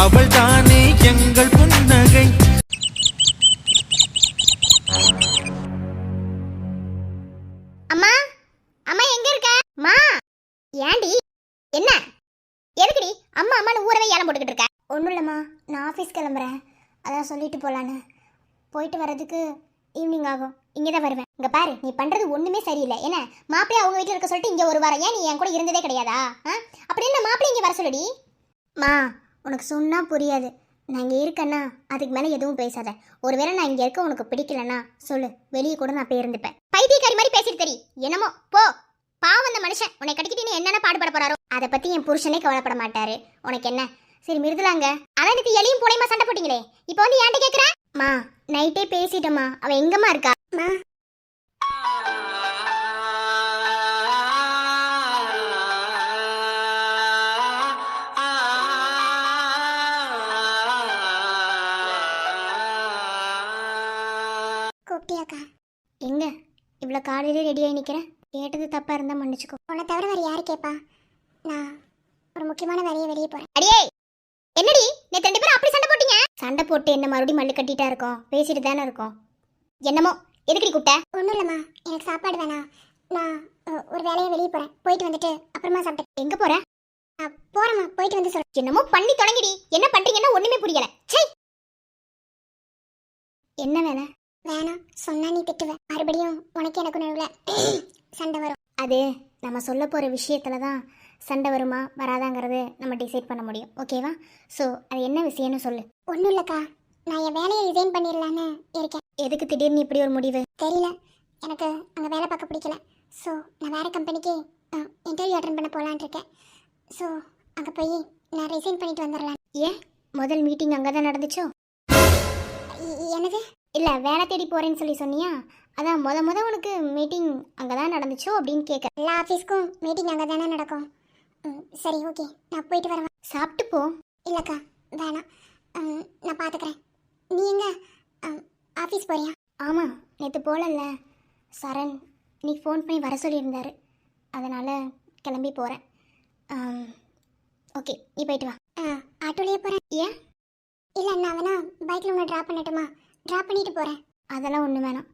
அவள் தானே எங்கள் புன்னகை. அம்மா அம்மா எங்க இருக்க? மா ஏண்டி என்ன எதுக்குடி அம்மா அம்மான்னு ஊரவே ஏலம் போட்டுக்கிட்டு இருக்க? ஒன்றும் இல்லைம்மா, நான் ஆஃபீஸ் கிளம்புறேன், அதான் சொல்லிட்டு போகலான்னு. போயிட்டு வர்றதுக்கு ஈவினிங் ஆகும், இங்கே தான் வருவேன். இங்கே பாரு, நீ பண்ணுறது ஒன்றுமே சரியில்லை. என்ன மாப்பிள்ளைய அவங்க வீட்டில் இருக்க சொல்லிட்டு இங்கே ஒரு வாரம் ஏன் நீ என் கூட இருந்ததே கிடையாதா? அப்படின்னு மாப்பிள்ளை இங்கே வர சொல்லடி. மா உனக்கு சொன்னால் புரியாது, நான் இங்கே இருக்கேன்னா அதுக்கு மேலே எதுவும் பேசாத. ஒருவேளை நான் இங்கே இருக்க உனக்கு பிடிக்கலன்னா சொல்லு, வெளியே கூட நான் போய் இருந்துப்பேன். பைத்தியக்காரி மாதிரி பேசிட்டு தெரி என்னமோ போ. பாவம் அந்த மனுஷன் உன்னை கட்டிக்கிட்டு என்னென்ன பாடுபட போறாரோ அதை பற்றி என் புருஷனே கவலைப்பட மாட்டாரு. உனக்கு என்ன? சரி மிருதுலாங்க, அதான் இது எலியும் பூனையுமா சண்டை போட்டீங்களே, இப்போ வந்து ஏன்ட்ட கேட்குற? மா நைட்டே பேசிட்டம்மா, அவ எங்கம்மா இருக்கா? மா கூப்பிட்டியாக்கா? எங்க இவ்வளோ காலையிலே ரெடியாகி நிற்கிறேன். கேட்டது தப்பாக இருந்தால் மன்னிச்சுக்கோ. உன்னை தவிர வேறு யார் கேட்பா? நான் ஒரு முக்கியமான வேலையை வெளியே போகிறேன். அடியே என்னடி நேற்று 2 பேரும் அப்படி சண்டை போட்டீங்க? சண்டை போட்டு என்ன மறுபடியும் மல்லு கட்டிட்டா இருக்கோம், பேசிட்டு தானே இருக்கோம். என்னமோ எதுக்கடி கூப்பிட்ட? ஒன்றும் இல்லைம்மா, எனக்கு சாப்பாடு வேணாம், நான் ஒரு வேலையை வெளியே போகிறேன், போயிட்டு வந்துட்டு அப்புறமா சாப்பிட்டேன். எங்கே போகிறேன்? போகிறேம்மா, போயிட்டு வந்து சொல்கிறேன். என்னமோ பண்ணி தொடங்கிடி, என்ன பண்ணுறீங்கன்னா ஒன்றுமே புரியலை. சை என்ன வேலை? வேணாம் சொன்னா நீ திட்டுவேன், மறுபடியும் உனக்கு எனக்கு நடுவில் சண்டை வரும். அது நம்ம சொல்ல போகிற விஷயத்துல தான் சண்டை வருமா வராதாங்கிறது நம்ம டிசைட் பண்ண முடியும், ஓகேவா? ஸோ அது என்ன விஷயம்னு சொல்லு. ஒன்றும் இல்லைக்கா, நான் என் வேலையை ரிசைன் பண்ணிடலான்னு இருக்கேன். எதுக்கு திடீர்னு இப்படி ஒரு முடிவு? தெரியல, எனக்கு அங்கே வேலை பார்க்க பிடிக்கல. ஸோ நான் வேறு கம்பெனிக்கு இன்டர்வியூ அட்டன் பண்ண போகலான் இருக்கேன். ஸோ அங்கே போய் நான் ரிசைன் பண்ணிட்டு வந்துடலாம். ஏன் முதல் மீட்டிங் அங்கே தான் நடந்துச்சோ? என்னது? இல்லை வேலை தேடி போகிறேன்னு சொல்லி சொன்னியா, அதான் முத உனக்கு மீட்டிங் அங்கே தான் நடந்துச்சோ அப்படின்னு கேட்க. எல்லா ஆஃபீஸ்க்கும் மீட்டிங் அங்கே தானே நடக்கும். சரி ஓகே, நான் போயிட்டு வரேன். சாப்பிட்டு போ. இல்லைக்கா வேணாம், நான் பார்த்துக்கிறேன். நீ எங்கே ஆஃபீஸ் போறியா? ஆமாம், நேற்று போகலல்ல, சரண் இன்னைக்கு ஃபோன் பண்ணி வர சொல்லியிருந்தாரு, அதனால் கிளம்பி போகிறேன். ஓகே நீ போயிட்டு வா. ஆட்டோலேயே போகிறேன். ஏன்? இல்லை நான் வேணா பைக்கில் உன்னை ட்ராப் பண்ணட்டுமா? ட்ராப் பண்ணிட்டு போகிறேன். அதெல்லாம் ஒன்றும் வேணாம்,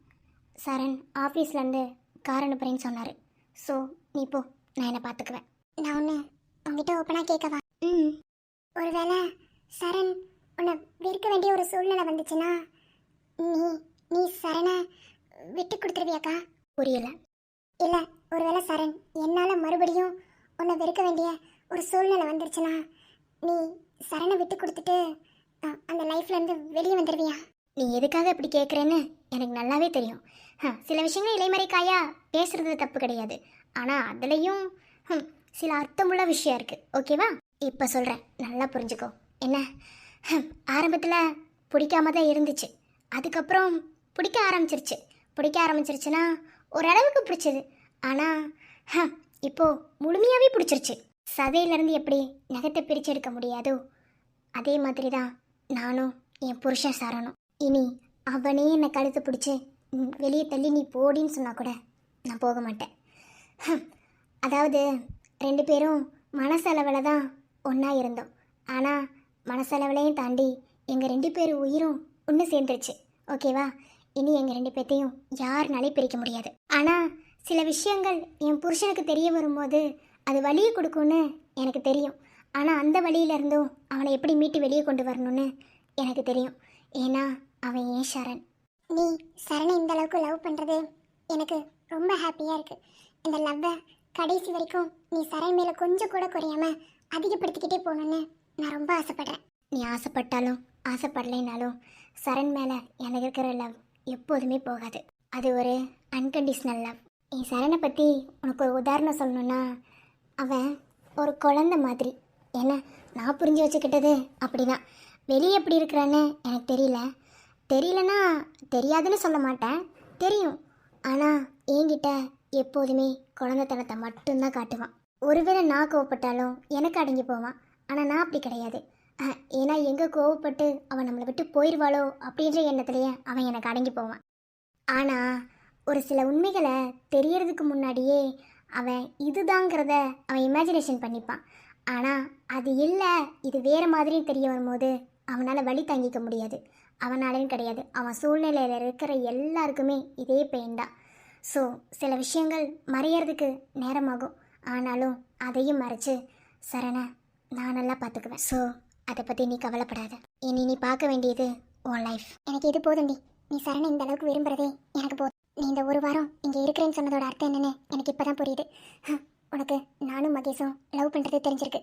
சரண் ஆஃபீஸ்லேருந்து கார் அனுப்புகிறேன்னு சொன்னார். ஸோ நீ போ, நான் என்னை பார்த்துக்குவேன். நான் ஒன்று உங்ககிட்ட ஓப்பனாக கேட்கவா? ஒருவேளை சரண் உன்னை வெறுக்க வேண்டிய ஒரு சூழ்நிலை வந்துச்சுன்னா நீ சரணை விட்டு கொடுத்துருவியாக்கா? புரியலை. இல்லை ஒருவேளை சரண் என்னால் மறுபடியும் உன்னை வெறுக்க வேண்டிய ஒரு சூழ்நிலை வந்துருச்சுன்னா நீ சரணை விட்டு கொடுத்துட்டு அந்த லைஃப்லேருந்து வெளியே வந்துடுவியா? நீ எதுக்காக இப்படி கேட்குறேன்னு எனக்கு நல்லாவே தெரியும். சில விஷயங்கள் இலைமறைக்காயா பேசுறது தப்பு கிடையாது, ஆனால் அதுலேயும் சில அர்த்தமுள்ள விஷயம் இருக்குது, ஓகேவா? இப்போ சொல்கிறேன், நல்லா புரிஞ்சுக்கோ. என்ன ஆரம்பத்தில் பிடிக்காம தான் இருந்துச்சு, அதுக்கப்புறம் பிடிக்க ஆரம்பிச்சிருச்சுன்னா ஓரளவுக்கு பிடிச்சது, ஆனால் இப்போது முழுமையாகவே பிடிச்சிருச்சு. சதையிலேருந்து எப்படி நகத்தை பிரித்து எடுக்க முடியாதோ அதே மாதிரி தான் நானும் என் புருஷன் சரணும். இனி அவனே என்னை கழுத்து பிடிச்சி வெளியே தள்ளி நீ போடின்னு சொன்னால் கூட நான் போக மாட்டேன். அதாவது 2 பேரும் மனசளவில் தான் ஒன்றா இருந்தோம், ஆனால் மனசளவுலையும் தாண்டி எங்கள் 2 பேர் உயிரும் ஒன்று சேர்ந்துருச்சு, ஓகேவா? இனி எங்கள் 2 பேர்த்தையும் யாருனாலே பிரிக்க முடியாது. ஆனால் சில விஷயங்கள் என் புருஷனுக்கு தெரிய வரும்போது அது வலியை கொடுக்கும்னு எனக்கு தெரியும், ஆனால் அந்த வழியிலேருந்தும் அவனை எப்படி மீட்டு வெளியே கொண்டு வரணும்னு எனக்கு தெரியும். ஏன்னா அவன் ஏன் சரண். நீ சரணை இந்த அளவுக்கு லவ் பண்ணுறது எனக்கு ரொம்ப ஹாப்பியாக இருக்குது. இந்த லவ்வை கடைசி வரைக்கும் நீ சரண் மேலே கொஞ்சம் கூட குறையாமல் அதிகப்படுத்திக்கிட்டே போகணுன்னு நான் ரொம்ப ஆசைப்பட்றேன். நீ ஆசைப்பட்டாலும் ஆசைப்படலைனாலும் சரண் மேலே எனக்கு இருக்கிற லவ் எப்போதுமே போகாது. அது ஒரு அன்கண்டிஷ்னல் லவ். என் சரணை பற்றி உனக்கு ஒரு உதாரணம் சொல்லணுன்னா, அவன் ஒரு குழந்தை மாதிரி. என்ன நான் புரிஞ்சு வச்சுக்கிட்டது அப்படி தான். வெளியே எப்படி இருக்கிறான்னு எனக்கு தெரியலனா தெரியாதுன்னு சொல்ல மாட்டேன், தெரியும். ஆனால் என்கிட்ட எப்போதுமே குழந்தைத்தனத்தை மட்டும்தான் காட்டுவான். ஒருவேளை நான் கோவப்பட்டாலும் எனக்கு அடங்கி போவான், ஆனால் நான் அப்படி கிடையாது. ஏன்னா எங்கே கோவப்பட்டு அவன் நம்மளை விட்டு போயிடுவாளோ அப்படின்ற எண்ணத்துலேயே அவன் எனக்கு அடங்கி போவான். ஆனால் ஒரு சில உண்மைகளை தெரியறதுக்கு முன்னாடியே அவன் இதுதாங்கிறத அவன் இமேஜினேஷன் பண்ணிப்பான். ஆனால் அது இல்லை, இது வேறு மாதிரியும் தெரிய வரும்போது அவனால் வலி தாங்கிக்க முடியாது. அவனாலையும் கிடையாது, அவன் சூழ்நிலையில் இருக்கிற எல்லாருக்குமே இதே பெயின் தான். ஸோ சில விஷயங்கள் மறையறதுக்கு நேரமாகும். ஆனாலும் அதையும் மறைச்சு சரணை நான் நல்லா பார்த்துக்குவேன். ஸோ அதை பற்றி நீ கவலைப்படாத. இனி நீ பார்க்க வேண்டியது உன் லைஃப். எனக்கு இது போதும்டி. நீ சரணை இந்த அளவுக்கு விரும்புகிறதே எனக்கு போதும். நீ இந்த ஒரு வாரம் இங்கே இருக்கிறேன்னு சொன்னதோட அர்த்தம் என்னன்னு எனக்கு இப்போ தான் புரியுது. உனக்கு நானும் மகேஷும் லவ் பண்ணுறது தெரிஞ்சிருக்கு.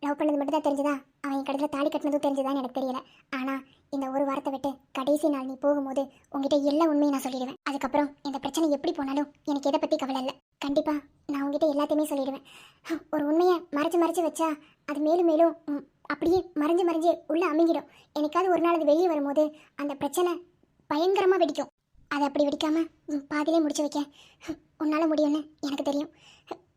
லவ் பண்ணது மட்டும் தான் தெரிஞ்சுதா? அவன் என் கடையில் தாலி கட்டினதும் தெரிஞ்சுதான்னு எனக்கு தெரியல. ஆனால் இந்த ஒரு வாரத்தை விட்டு கடைசி நாள் நீ போகும்போது உங்ககிட்ட எல்லா உண்மையும் நான் சொல்லிடுவேன். அதுக்கப்புறம் இந்த பிரச்சனை எப்படி போனாலும் எனக்கு எதை பற்றி கவலை இல்லை. கண்டிப்பாக நான் உங்ககிட்ட எல்லாத்தையுமே சொல்லிடுவேன். ஒரு உண்மையை மறைச்சு வச்சா அது மேலும் மேலும் அப்படியே மறைஞ்சு உள்ளே அமுங்கிடும். எனக்காவது ஒரு நாள் அது வெளியே வரும்போது அந்த பிரச்சனை பயங்கரமாக வெடிக்கும். அதை அப்படி வெடிக்காமல் பாதிலே முடிச்சு வைக்க உன்னால் முடியும்னு எனக்கு தெரியும்.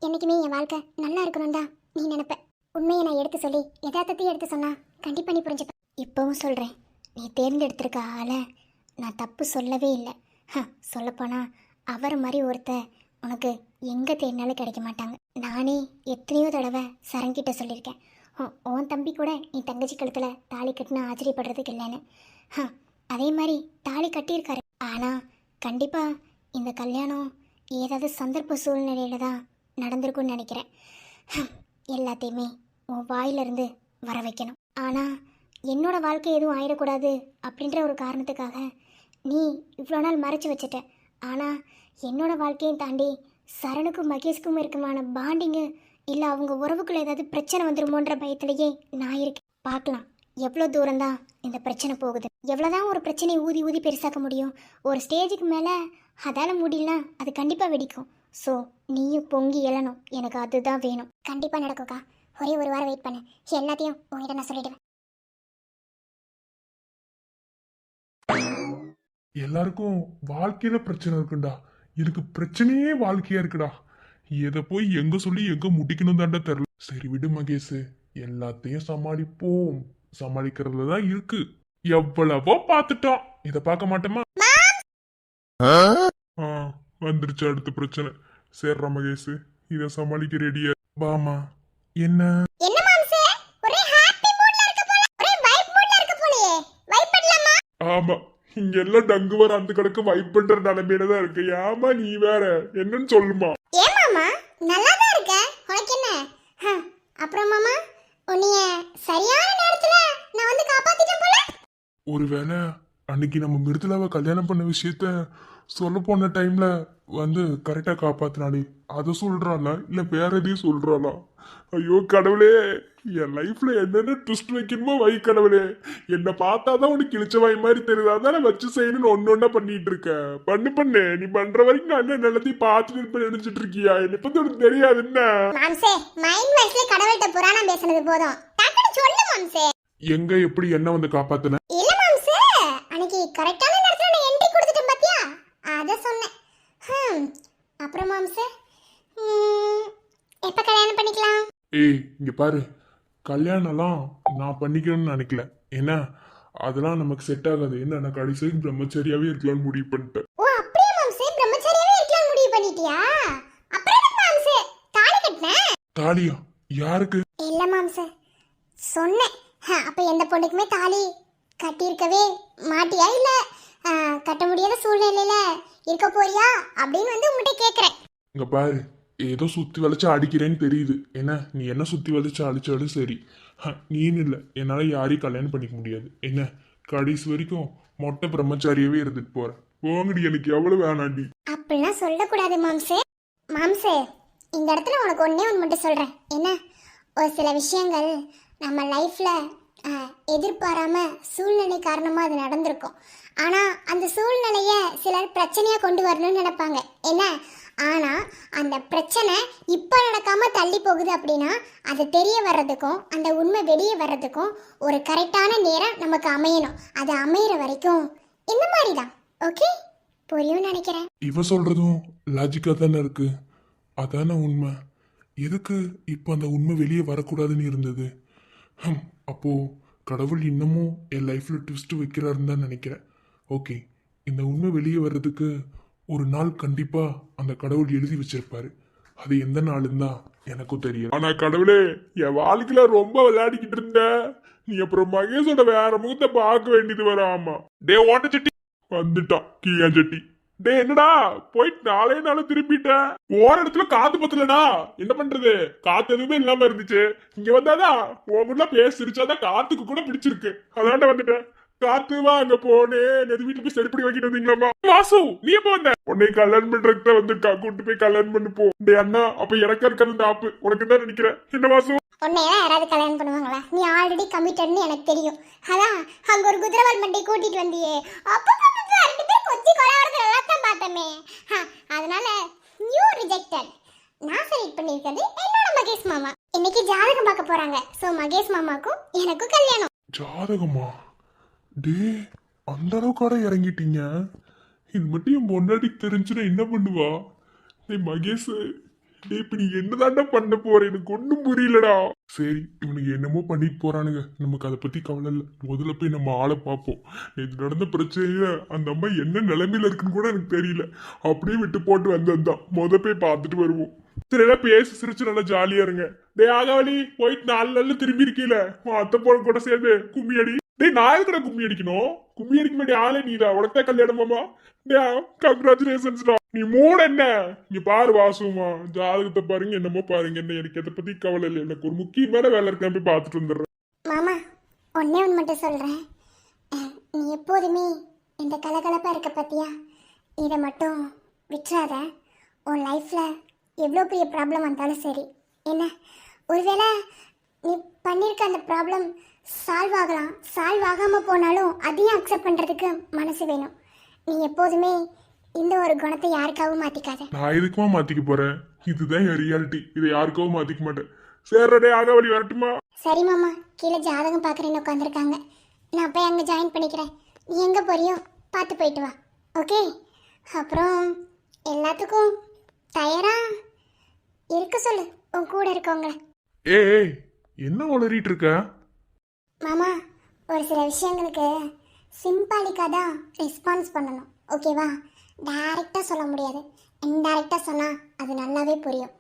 என்றைக்குமே என் வாழ்க்கை நல்லா இருக்கணும் தான் நீ நினைப்ப. உண்மையை நான் எடுத்து சொல்லி யதார்த்தத்தையும் எடுத்து சொன்னா கண்டிப்பாக நீ புரிஞ்சுப்பேன். இப்போவும் சொல்கிறேன், நீ தேர்ந்தெடுத்திருக்க ஆளை நான் தப்பு சொல்லவே இல்லை. சொல்லப்போனால் அவர் மாதிரி ஒருத்தர் உனக்கு எங்கே தேடினாலும் கிடைக்க மாட்டாங்க. நானே எத்தனையோ தடவை சரங்கிட்ட சொல்லியிருக்கேன், உன் தம்பி கூட நீ தங்கச்சி கழுத்தில் தாலி கட்டினா ஆச்சரியப்படுறதுக்கு இல்லைன்னு. அதே மாதிரி தாலி கட்டியிருக்காரு. ஆனால் கண்டிப்பாக இந்த கல்யாணம் ஏதாவது சந்தர்ப்ப சூழ்நிலையில் தான் நடந்திருக்குன்னு நினைக்கிறேன். எல்லாத்தையுமே உன் வாயிலிருந்து வர வைக்கணும். ஆனால் என்னோட வாழ்க்கை எதுவும் ஆயிடக்கூடாது அப்படின்ற ஒரு காரணத்துக்காக நீ இவ்வளோ நாள் மறைச்சி வச்சுட்ட. ஆனால் என்னோட வாழ்க்கையும் தாண்டி சரணுக்கும் மகேஷ்க்கும் இருக்குமான பாண்டிங்கு இல்லை அவங்க உறவுக்குள்ள ஏதாவது பிரச்சனை வந்துருமோன்ற பயத்திலேயே நான் இருக்கேன். பார்க்கலாம் எவ்வளோ தூரம்தான் இந்த பிரச்சனை போகுது. எவ்வளோதான் ஒரு பிரச்சனையை ஊதி ஊதி பெருசாக்க முடியும். ஒரு ஸ்டேஜுக்கு மேலே அதால் முடியலனா அது கண்டிப்பாக வெடிக்கும். ஸோ நீயும் பொங்கி எழணும். எனக்கு அதுதான் வேணும். கண்டிப்பாக நடக்கும்க்கா. ஒரே ஒரு வாரம் வெயிட் பண்ணு. எல்லாத்தையும் உங்ககிட்ட நான் சொல்லிடுவேன். எல்லாருக்கும் வாழ்க்கையில பிரச்சனை இருக்குண்டா. எனக்கு பிரச்சனையே வாழ்க்கையா இருக்குடா. எதை போய் எங்க சொல்லி எங்க முடிக்கணும் தாண்டா தெரியல. சரி விடு மகேஷ், எல்லாத்தையும் சமாளிப்போம். சமாளிக்கிறதுல தான் இருக்கு. எவ்வளவோ பார்த்துட்டோம், இத பார்க்க மாட்டோமா? வந்துருச்சு அடுத்த பிரச்சனை. சேர்றா மகேஷ், இத சமாளிக்க ரெடியா பாமா. என்ன என்ன மாம்சே, ஒரே ஹாப்பி மூட்ல இருக்க போல, ஒரே வைப் மூட்ல இருக்க போலயே. வைப் பண்ணலாமா? ஆமா, இங்க எல்லாம் டங்கு வர அந்த கணக்கு வைப் பண்ற நிலைமையில தான் இருக்கு. ஆமா நீ வேற என்னன்னு சொல்லுமா? ஏ மாமா, நல்லா தான் இருக்க. உனக்கு என்ன? அப்புறம் மாமா, உன்னைய சரியான நேரத்துல நான் வந்து காப்பாத்திட்டேன் போல. ஒருவேளை அன்னைக்கு நம்ம மிருதுலாவை கல்யாணம் பண்ண விஷயத்த சொல்ல போன டைம்ல வந்து கரெக்டா காப்பாத்தினாடி, அதை சொல்றாளா இல்ல வேற எதையும் சொல்றாளா? ஐயோ கடவுளே, என் லைஃப்ல என்னென்ன ட்விஸ்ட் வைக்கணுமோ வை கடவுளே. என்ன பார்த்தாதான் உனக்கு கிழிச்ச வாய் மாதிரி தெரியுது, அதான் வச்சு செய்யணும்னு ஒன்னொன்னா பண்ணிட்டு இருக்க. பண்ணு நீ பண்ற வரைக்கும் நான் என்ன நல்லதையும் பார்த்துட்டு இருப்பேன் நினைச்சிட்டு இருக்கியா? என்ன பத்தி உனக்கு தெரியாது என்ன? மாம்சே, மைண்ட் வாய்ஸ்ல கடவுள்கிட்ட புராணம் பேசுனது போதும். டக்குனு சொல்லு மாம்சே. எங்க எப்படி என்ன வந்து காப்பாத்துன? இல்ல மாம்சே, அன்னைக்கு கரெக்டான நேரத்துல நான் என்ட்ரி கொடுத்துட்டேன் பாத்தியா, அத சொன்னேன். அப்புறம் மாம்சே, எப்ப கல்யாணம் பண்ணிக்கலாம்? ஏய் இங்க பாரு, கல்யாணம்லாம் நான் பண்ணிக்கணும்னு நினைக்கல. ஏன்னா அதெல்லாம் நமக்கு செட் ஆகாது. என்ன நான் கடைசி வரைக்கும் பிரம்மச்சரியாவே இருக்கலாம்னு முடிவு பண்ணிட்டேன். ஓ அப்படியே மாம்சே, பிரம்மச்சரியாவே இருக்கலாம்னு முடிவு பண்ணிட்டியா? அப்புறம் என்ன மாம்சே தாலி கட்டின? தாலியா? யாருக்கு? இல்ல மாம்சே, சொன்னேன். அப்ப எந்த பொண்ணுக்குமே தாலி கட்டியிருக்கவே மாட்டியா, இல்ல கட்ட முடியாத சூழ்நிலையில இருக்க போறியா அப்படின்னு வந்து உங்ககிட்ட கேக்குறேன். இங்க பாரு, ஏதோ சுத்தி வளைச்சு அடிக்கிறேன்னு தெரியுது. என்ன நீ என்ன சுத்தி வளைச்சு அடிச்சாலும் சரி, நீன்னு இல்லை, என்னால யாரையும் கல்யாணம் பண்ணிக்க முடியாது. என்ன கடைசி வரைக்கும் மொட்டை பிரம்மச்சாரியாவே இருந்துட்டு போறேன். போங்கடி, எனக்கு எவ்வளவு வேணாண்டி. அப்படிலாம் சொல்லக்கூடாது மாம்சே. மாம்சே, இந்த இடத்துல உனக்கு ஒன்னே ஒன்று மட்டும் சொல்றேன். என்ன, ஒரு சில விஷயங்கள் நம்ம லைஃப்ல எதிர்பாராம சூழ்நிலை காரணமா அது நடந்திருக்கும். ஆனா அந்த சூழ்நிலைய சிலர் பிரச்சனையா கொண்டு வரணும்னு நினைப்பாங்க. என்ன, ஆனா அந்த பிரச்சனை இப்ப நடக்காம தள்ளி போகுது அப்படின்னா அது தெரிய வர்றதுக்கும் அந்த உண்மை வெளியே வர்றதுக்கும் ஒரு கரெக்டான நேரம் நமக்கு அமையணும். அது அமையிற வரைக்கும் இந்த மாதிரி தான். ஓகே, புரியும் நினைக்கிறேன். இவ சொல்றதும் லாஜிக்கா தானே இருக்கு. அதான உண்மை. எதுக்கு இப்போ அந்த உண்மை வெளியே வரக்கூடாதுன்னு இருந்தது? அப்போ கடவுள் இன்னமும் என் லைஃப்ல ட்விஸ்ட் வைக்கிறாருன்னு தான் நினைக்கிறேன். ஓகே, இந்த உண்மை வெளியே வர்றதுக்கு ஒரு நாள் கண்டிப்பா அந்த கடவுள் எழுதி வச்சிருப்பாரு. அது எந்த நாளுன்னு தான் எனக்கும் தெரியும். ஆனா கடவுளே, என் வாழ்க்கையில ரொம்ப விளையாடிக்கிட்டு இருந்த நீ அப்புறம் மகேஷோட வேற முகத்தை பார்க்க வேண்டியது வரும். ஆமா டே ஓட்ட சட்டி வந்துட்டான் கீழே சட்டி. டே என்னடா போயிட்டு நாளே நாளும் திரும்பிட்டேன். போற இடத்துல காத்து பத்தலடா, என்ன பண்றது? காத்து எதுவுமே இல்லாம இருந்துச்சு. இங்க வந்தாதான் உங்களாம் பேசிருச்சாதான் காத்துக்கு கூட பிடிச்சிருக்கு. அதாண்ட வந்துட்டேன். காத்து வாங்க போனேன். வீட்டுல போய் செருப்படி வாங்கிட்டு வந்தீங்களாமா? வாசு நீ எப்ப வந்த? உன்னை கல்யாணம் பண்றதுக்கு தான் வந்திருக்கா. கூட்டு போய் கல்யாணம் பண்ணு போ. டே அண்ணா, அப்ப எனக்கு இருக்கிற இந்த ஆப்பு உனக்கு தான் நினைக்கிறேன். என்ன வாசு? உன்னையெல்லாம் யாராவது கல்யாணம் பண்ணுவாங்களா? நீ ஆல்ரெடி கமிட்டட்னு எனக்கு தெரியும். அதான் அங்க ஒரு குதிரவால் மண்டை கூட்டிட்டு வந்தியே, அப்ப ரெண்டு பேரும் கொச்சி கொலாவறது எல்லாத்தையும் பார்த்தமே. அதனால நியூ ரிஜெக்டட். நான் செலக்ட் பண்ணிருக்கிறது என்னோட மகேஷ் மாமா. இன்னைக்கு ஜாதகம் பார்க்க போறாங்க. சோ மகேஷ் மாமாக்கும் எனக்கும் கல்யாணம். ஜாதகமா? டே அந்த அளவுக்காட இறங்கிட்டீங்க. இது மட்டும் என் பொண்டாட்டிக்கு தெரிஞ்சுன்னா என்ன பண்ணுவா? டேய் மகேஷ், டேய் இப்ப நீ என்னதாண்டா பண்ண போற? எனக்கு ஒண்ணும் புரியலடா. சரி, இவனுக்கு என்னமோ பண்ணிட்டு போறானுங்க, நமக்கு அதை பத்தி கவலை இல்லை. முதல்ல போய் நம்ம ஆளை பார்ப்போம். இது நடந்த பிரச்சனையில அந்த அம்மா என்ன நிலைமையில இருக்குன்னு கூட எனக்கு தெரியல. அப்படியே விட்டு போட்டு வந்ததுதான். போய் பார்த்துட்டு வருவோம். சரி, எல்லாம் பேசி சிரிச்சு நல்லா ஜாலியா இருங்க. டே ஆகாவலி, போயிட்டு 4 நாள்ல திரும்பி இருக்கீல அத்தை போல கூட சேர்ந்து கும்மி அடி. டேய் நான் எதுக்கடா கும்மி அடிக்கணும்? கும்மி அடிக்க வேண்டிய ஆளே நீடா. உனக்குதான் கல்யாணமாமா? கங்க்ராச்சுலேஷன்ஸ்டா. நீ மூட என்ன? நீ பாரு வாசுமா, ஜாதகத்தை பாருங்க, என்னமோ பாருங்க. என்ன எனக்கு எதை பத்தி கவலை இல்லை. எனக்கு ஒரு முக்கியமான வேலை இருக்கா, போய் பார்த்துட்டு வந்துடுறேன். மாமா, ஒன்னே ஒன்று மட்டும் சொல்றேன். நீ எப்போதுமே இந்த கலகலப்பா இருக்க பத்தியா, இதை மட்டும் விட்டுறாத. உன் லைஃப்ல எவ்வளோ பெரிய ப்ராப்ளம் வந்தாலும் சரி, என்ன ஒருவேளை நீ பண்ணியிருக்க அந்த ப்ராப்ளம் சால்வ் ஆகலாம். சால்வ் ஆகாமல் போனாலும் அதையும் அக்செப்ட் பண்ணுறதுக்கு மனசு வேணும். நீ எப்போதுமே இந்த ஒரு குணத்தை யாருக்காகவும் மாற்றிக்காத. நான் எதுக்குமா மாத்திக்க போறேன்? இதுதான் என் ரியாலிட்டி. இதை யாருக்காவும் மாத்திக்க மாட்டேன். சேர்றடே ஆகாவலி, வரட்டுமா? சரி மாமா, கீழே ஜாதகம் பார்க்குறேன்னு உட்காந்துருக்காங்க. நான் போய் அங்கே ஜாயின் பண்ணிக்கிறேன். நீ எங்கே போறியோ பார்த்து போயிட்டு வா. ஓகே? அப்புறம் எல்லாத்துக்கும் தயாரா இருக்க சொல்லு உன் கூட இருக்கவங்கள. ஏய், என்ன உளறிட்டு இருக்க? மாமா, ஒரு சில விஷயங்களுக்கு சிம்பாலிக்காக தான் ரெஸ்பான்ஸ் பண்ணணும். ஓகேவா? டைரெக்டாக சொல்ல முடியாது. இன்டைரக்டாக சொன்னால் அது நல்லாவே புரியும்.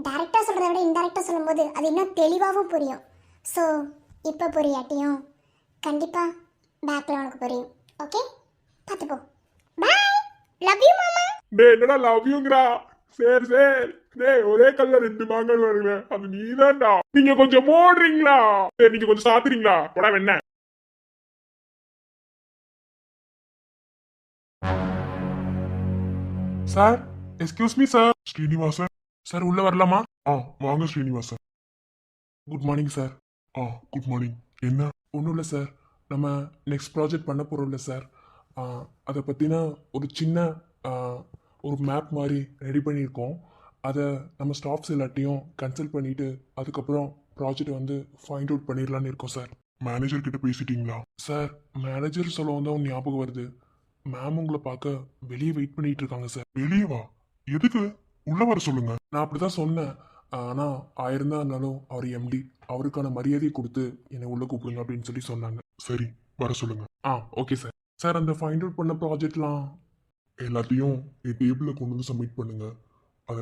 டைரெக்டாக சொல்கிறத விட இன்டைரக்டாக சொல்லும்போது அது இன்னும் தெளிவாகவும் புரியும். ஸோ இப்போ புரியாட்டியும் கண்டிப்பாக பேக்கில் உனக்கு புரியும். ஓகே? பார்த்துப்போ. பாய். லவ் யூ மாமா. டே என்னடா லவ் யூங்கடா? சரி சரி. டேய் ஒரே கல்ல 2 மாங்கல் வருங்க. அது நீதான்டா. நீங்க கொஞ்சம் மோடுறீங்களா? சரி, நீங்க கொஞ்சம் சாத்துறீங்களா? போடா என்ன? Sir, excuse me sir. Srinivasan sir, உள்ள வரலாமா? வாங்க Srinivasan. Good morning sir. Good morning. என்ன? ஒன்றும் இல்லை சார், நம்ம நெக்ஸ்ட் ப்ராஜெக்ட் பண்ண போகிறோம்ல சார், அதை பற்றின ஒரு சின்ன ஒரு மேப் மாதிரி ரெடி பண்ணியிருக்கோம். அதை நம்ம ஸ்டாஃப்ஸ் எல்லாத்தையும் கன்சல்ட் பண்ணிவிட்டு அதுக்கப்புறம் ப்ராஜெக்ட் வந்து ஃபைண்ட் அவுட் பண்ணிடலான்னு இருக்கோம் சார். மேனேஜர் கிட்ட பேசிட்டீங்களா? சார், மேனேஜர் சொல்லவும் தான் ஞாபகம் வருது. மேம் உங்களை பார்க்க வெளியே வெயிட் பண்ணிட்டு இருக்காங்க சார். வெளியே வா? எதுக்கு? உள்ள வர சொல்லுங்க. நான் அப்படிதான் சொன்னேன். ஆனால் 1000 தான் இருந்தாலும் அவர் எம்டி, அவருக்கான மரியாதையை கொடுத்து என்னை உள்ள கூப்பிடுங்க அப்படின்னு சொல்லி சொன்னாங்க. சரி, வர சொல்லுங்க. Okay sir. சார், அந்த ஃபைண்ட் அவுட் பண்ண ப்ராஜெக்ட்லாம் எல்லாத்தையும் என் டேபிளில் கொண்டு வந்து சப்மிட் பண்ணுங்க. அதை